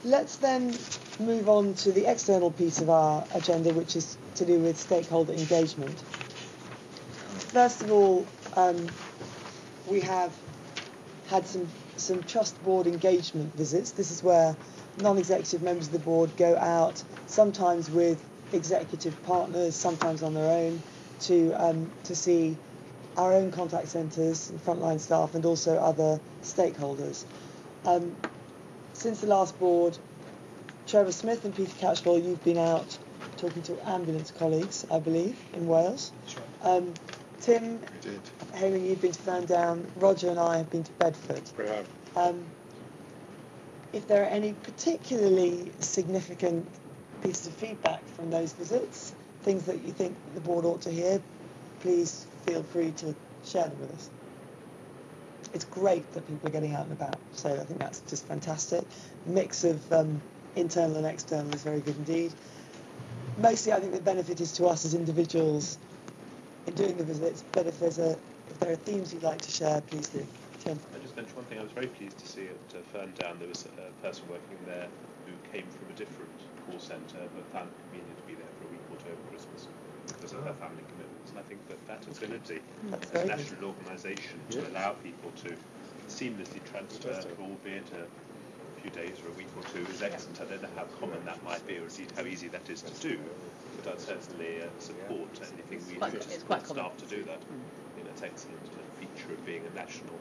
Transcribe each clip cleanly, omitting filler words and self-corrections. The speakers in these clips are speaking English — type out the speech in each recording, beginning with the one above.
Let's then move on to the external piece of our agenda, which is to do with stakeholder engagement. First of all, we have had some trust board engagement visits. This is where non-executive members of the board go out, sometimes with executive partners, sometimes on their own, to see our own contact centres and frontline staff and also other stakeholders. Since the last board, Trevor Smith and Peter Catchpole, you've been out talking to ambulance colleagues, I believe, in Wales. That's right. Tim, Hailing, you've been to Ferndown. Roger and I have been to Bedford. We have. If there are any particularly significant pieces of feedback from those visits, things that you think the board ought to hear, please feel free to share them with us. It's great that people are getting out and about, so I think that's just fantastic. Mix of internal and external is very good indeed. Mostly I think the benefit is to us as individuals in doing the visits, but if there are themes you'd like to share, please do. Tim. I just mentioned one thing. I was very pleased to see at Ferndown there was a person working there who came from a different call centre but found it convenient to be there for a week or two over Christmas because of their family commitments. And I think that ability as a national organisation to allow people to seamlessly transfer, albeit a few days or a week or two, is excellent. I don't know how common that might be or how easy that is to do, but I'd certainly support anything we do to support staff to do that. It's excellent feature of being a national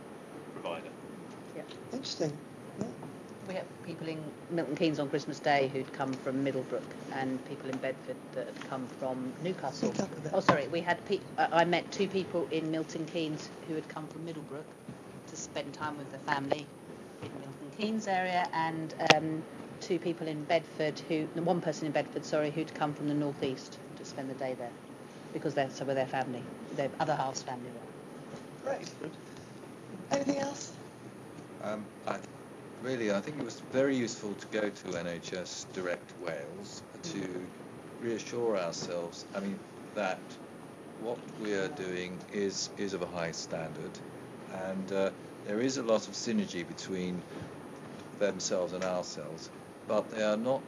provider. Yeah. Interesting. Yeah. We have people in Milton Keynes on Christmas Day who'd come from Middlebrook, and people in Bedford that had come from Newcastle. Oh, sorry, we had I met two people in Milton Keynes who had come from Middlebrook to spend time with their family in Milton Keynes area, and two people in Bedford one person in Bedford, who'd come from the northeast to spend the day there because they're some of their family, their other half's family there. Great. Anything else? I think it was very useful to go to NHS Direct Wales to reassure ourselves, that what we are doing is of a high standard, and there is a lot of synergy between themselves and ourselves, but they are not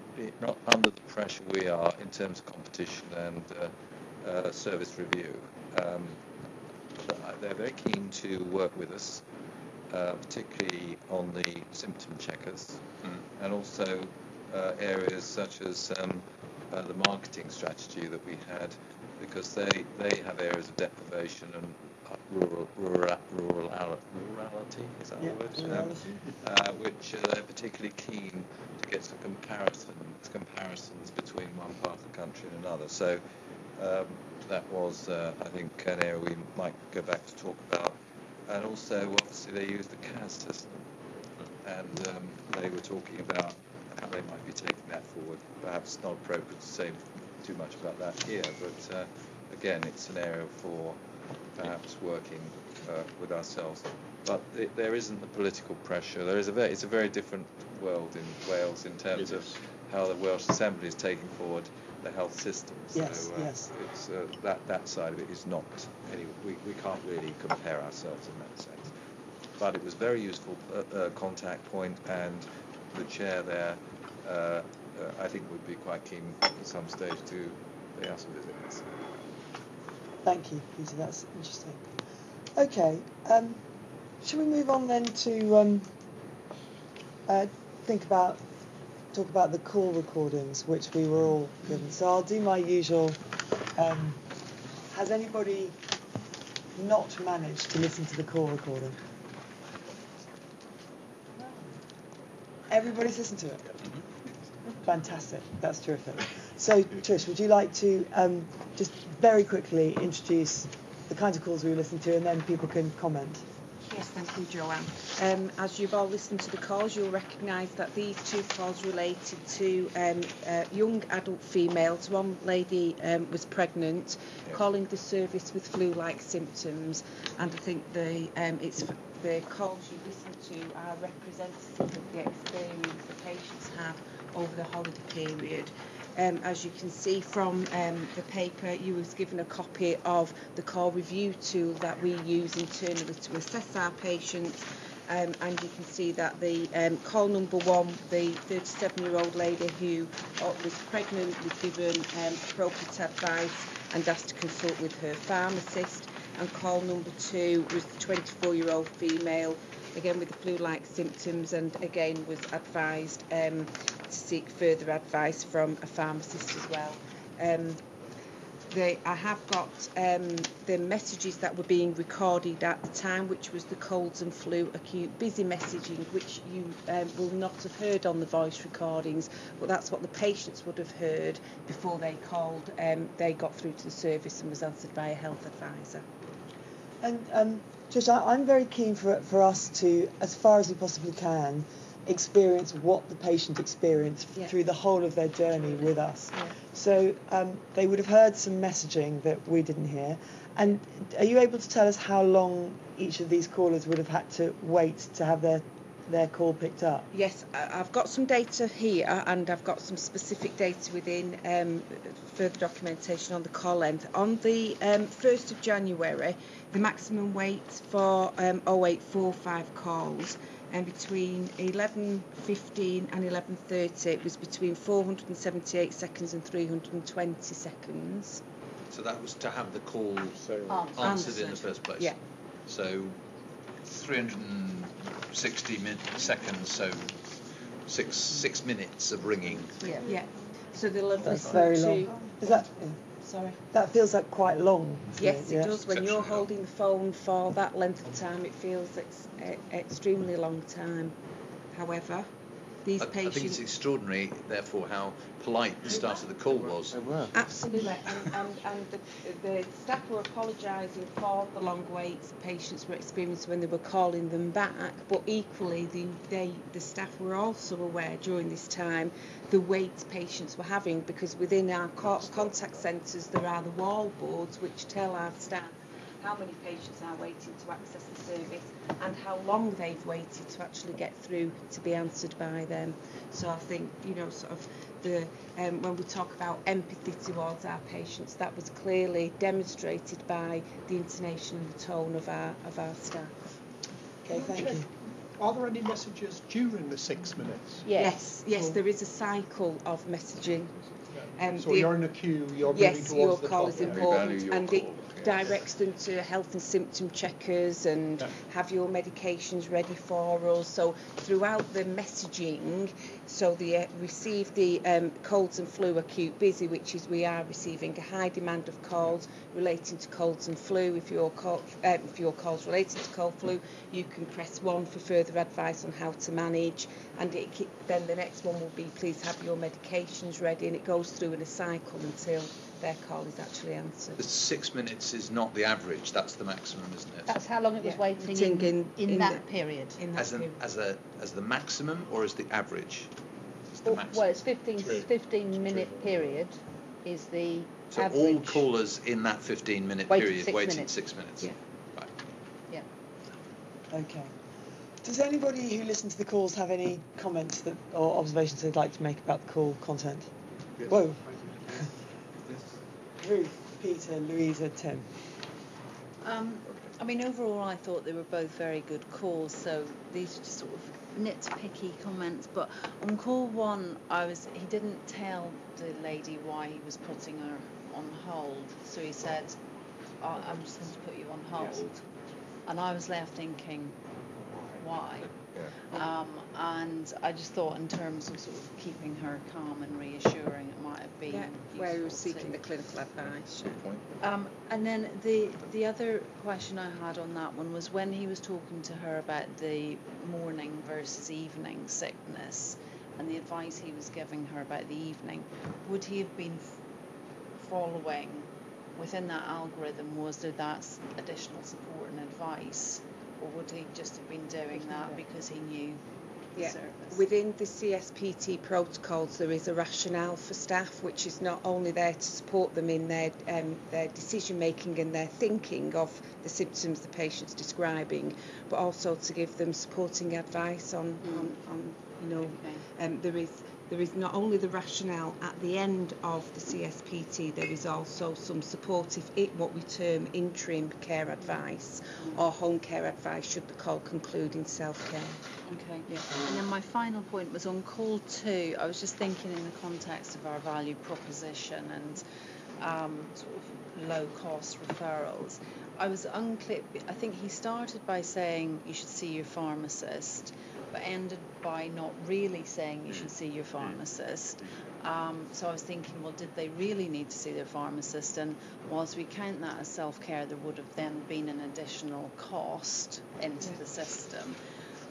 under the pressure we are in terms of competition and service review. They're very keen to work with us, particularly on the symptom checkers, and also areas such as the marketing strategy that we had, because they have areas of deprivation and rurality, is that the word? Which they're particularly keen to get some comparisons between one part of the country and another. So that was, I think, an area we might go back to talk about. And also, obviously, they use the CAS system, and they were talking about how they might be taking that forward. Perhaps not appropriate to say too much about that here, but again, it's an area for perhaps working with ourselves. But there isn't the political pressure. It's a very different world in Wales in terms of how the Welsh Assembly is taking forward the health system. Yes, yes. It's that side of it is not. We can't really compare ourselves in that sense. But it was very useful contact point, and the chair there, I think, would be quite keen at some stage to pay us a visit. Thank you, Peter. That's interesting. Okay, shall we move on then to talk about the call recordings, which we were all given. So I'll do my usual. Has anybody not managed to listen to the call recording? Everybody's listened to it? Fantastic. That's terrific. So, Trish, would you like to just very quickly introduce the kinds of calls we listen to, and then people can comment? Yes, thank you, Joanne. As you've all listened to the calls, you'll recognise that these two calls related to young adult females. One lady was pregnant, calling the service with flu-like symptoms, and I think the calls you listen to are representative of the experience the patients have over the holiday period. As you can see from the paper, you was given a copy of the call review tool that we use internally to assess our patients, and you can see that the call number 1, the 37-year-old lady who was pregnant, was given appropriate advice and asked to consult with her pharmacist, and call number 2 was the 24-year-old female, again with the flu-like symptoms, and again was advised to seek further advice from a pharmacist as well. I have got the messages that were being recorded at the time, which was the colds and flu acute busy messaging, which you will not have heard on the voice recordings, but that's what the patients would have heard before they called. They got through to the service and was answered by a health advisor. And Trish, I'm very keen for us to, as far as we possibly can, experience what the patient experienced through the whole of their journey with us. Yeah. So they would have heard some messaging that we didn't hear. And are you able to tell us how long each of these callers would have had to wait to have their call picked up? Yes, I've got some data here, and I've got some specific data within further documentation on the call length. On the 1st of January, the maximum wait for 0845 calls, and between 11:15 and 11:30 it was between 478 seconds and 320 seconds. So that was to have the call Answered in the first place. Yeah. So 360 seconds, so six minutes of ringing. Yeah. So they'll have That's listened very to. long. Is that? Sorry. That feels like quite long. Yes, it does. When you're Exceptionally holding the phone for that length of time, it feels extremely long time. However, these I think it's patients. extraordinary, therefore, how polite the start of the call was. Absolutely, and the staff were apologising for the long waits patients were experiencing when they were calling them back, but equally the staff were also aware during this time the wait patients were having, because within our contact centres there are the wall boards which tell our staff how many patients are waiting to access the service and how long they've waited to actually get through to be answered by them. So I think, sort of the when we talk about empathy towards our patients, that was clearly demonstrated by the intonation and the tone of our staff. Okay, thank you. Are there any messages during the 6 minutes? Yes, there is a cycle of messaging. So you're in a queue, you're moving Yes, towards your the call top is end. important, and it directs them to health and symptom checkers and have your medications ready for us. So throughout the messaging, so they receive the colds and flu acute busy, which is we are receiving a high demand of calls relating to colds and flu. If your call's related to cold flu, you can press 1 for further advice on how to manage, and then the next one will be please have your medications ready, and it goes through in a cycle until their call is actually answered. The 6 minutes is not the average, that's the maximum, isn't it? That's how long it was waiting in that period. In that period. As the maximum or as the average? It's the maximum. Well, it's 15-minute period is the So average. all callers in that 15-minute period waited 6 minutes? Yeah. Right. Yeah. Okay. Does anybody who listens to the calls have any comments or observations they'd like to make about the call content? Yes. Whoa. Ruth, Peter, Louisa, Tim. I mean, overall, I thought they were both very good calls. So these are just sort of nitpicky comments. But on call 1, he didn't tell the lady why he was putting her on hold. So he said, "I'm just going to put you on hold," and I was left thinking, why? And I just thought, in terms of sort of keeping her calm and reassuring, it might have been where he was useful seeking to. the clinical advice. Good point. And then the other question I had on that one was when he was talking to her about the morning versus evening sickness and the advice he was giving her about the evening, would he have been following within that algorithm? Was there that additional support and advice, or would he just have been doing that because he knew the service? Within the CSPT protocols, there is a rationale for staff, which is not only there to support them in their decision making and their thinking of the symptoms the patient's describing, but also to give them supporting advice on there is there is not only the rationale at the end of the CSPT, there is also some supportive, what we term interim care advice or home care advice should the call conclude in self-care. Okay. Yeah. And then my final point was on call 2. I was just thinking in the context of our value proposition and sort of low-cost referrals. I was unclear. I think he started by saying you should see your pharmacist, but ended by not really saying you should see your pharmacist. So I was thinking, well, did they really need to see their pharmacist? And whilst we count that as self-care, there would have then been an additional cost into the system.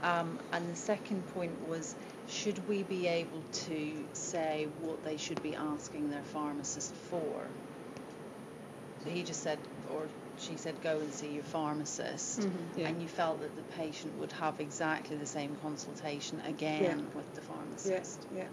And the second point was, should we be able to say what they should be asking their pharmacist for? So he just said, or she said, go and see your pharmacist, and you felt that the patient would have exactly the same consultation again with the pharmacist. Yeah.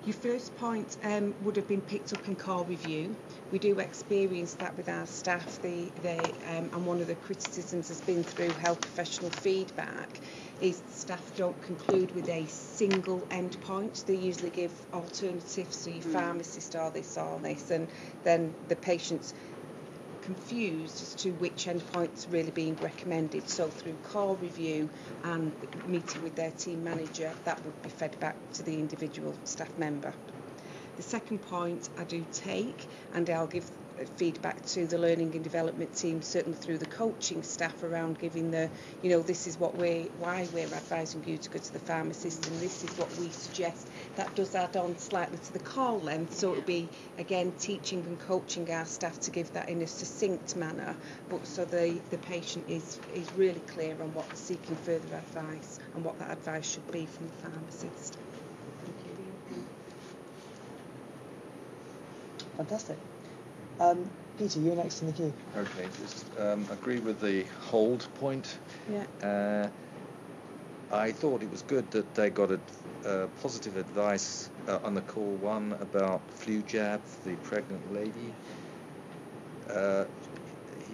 Your first point would have been picked up in call review. We do experience that with our staff. And one of the criticisms has been through health professional feedback is staff don't conclude with a single endpoint. They usually give alternatives, so your pharmacist or this, and then the patient's confused as to which endpoint's really being recommended. So through call review and meeting with their team manager, that would be fed back to the individual staff member. The second point I do take, and I'll give feedback to the learning and development team, certainly through the coaching staff, around giving this is why we're advising you to go to the pharmacist, and this is what we suggest. That does add on slightly to the call length, so it'll be again teaching and coaching our staff to give that in a succinct manner, but so the patient is really clear on what they're seeking further advice and what that advice should be from the pharmacist. Fantastic. Peter, you're next in the queue. Okay, just agree with the hold point. Yeah. I thought it was good that they got a positive advice on the call 1 about flu jab for the pregnant lady.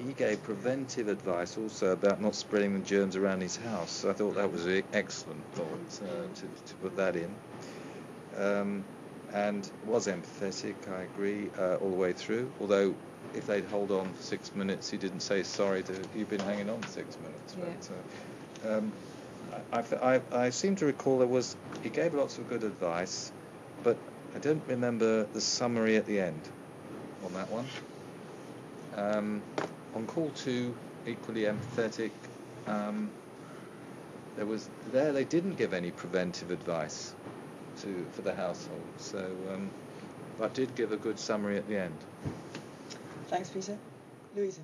He gave preventive advice also about not spreading the germs around his house. I thought that was an excellent thought to put that in. And was empathetic, I agree, all the way through. Although, if they'd hold on for 6 minutes, he didn't say sorry to you've been hanging on 6 minutes. But I seem to recall he gave lots of good advice, but I don't remember the summary at the end on that one. On call 2, equally empathetic. They didn't give any preventive advice for the household, so but did give a good summary at the end. Thanks, Peter. Louisa.